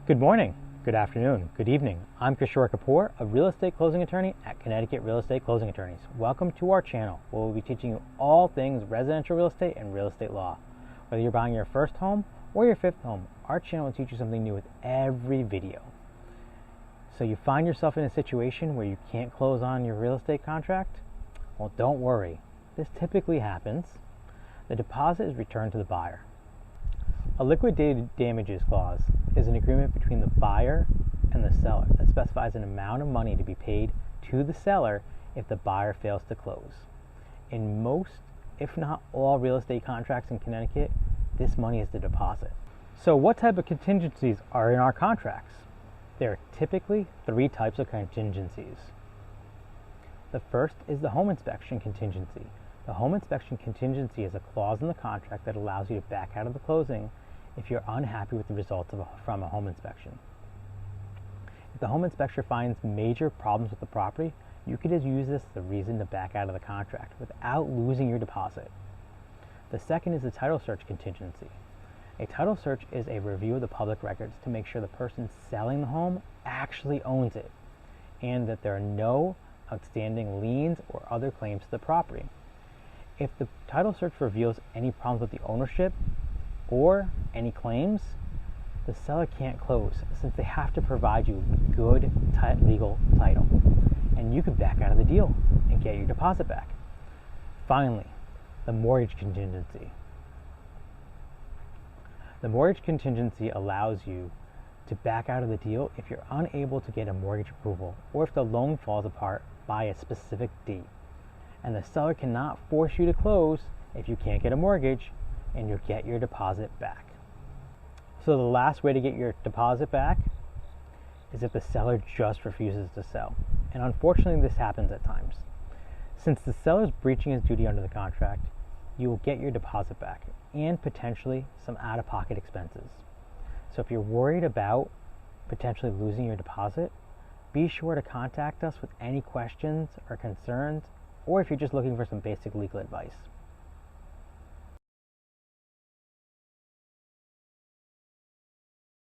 Good morning, good afternoon, good evening. I'm Kishore Kapoor, a real estate closing attorney at Connecticut Real Estate Closing Attorneys. Welcome to our channel, where we'll be teaching you all things residential real estate and real estate law. Whether you're buying your first home or your fifth home, our channel will teach you something new with every video. So you find yourself in a situation where you can't close on your real estate contract? Well, don't worry. This typically happens. The deposit is returned to the buyer. A liquidated damages clause is an agreement between the buyer and the seller that specifies an amount of money to be paid to the seller if the buyer fails to close. In most, if not all, real estate contracts in Connecticut, this money is the deposit. So what type of contingencies are in our contracts? There are typically three types of contingencies. The first is the home inspection contingency. The home inspection contingency is a clause in the contract that allows you to back out of the closing if you're unhappy with the results from a home inspection. If the home inspector finds major problems with the property, you could just use this as a reason to back out of the contract without losing your deposit. The second is the title search contingency. A title search is a review of the public records to make sure the person selling the home actually owns it and that there are no outstanding liens or other claims to the property. If the title search reveals any problems with the ownership or any claims, the seller can't close since they have to provide you good legal title, and you can back out of the deal and get your deposit back. Finally, the mortgage contingency. The mortgage contingency allows you to back out of the deal if you're unable to get a mortgage approval or if the loan falls apart by a specific date. And the seller cannot force you to close if you can't get a mortgage, and you'll get your deposit back. So the last way to get your deposit back is if the seller just refuses to sell. And unfortunately, this happens at times. Since the seller is breaching his duty under the contract, you will get your deposit back and potentially some out-of-pocket expenses. So if you're worried about potentially losing your deposit, be sure to contact us with any questions or concerns, or if you're just looking for some basic legal advice.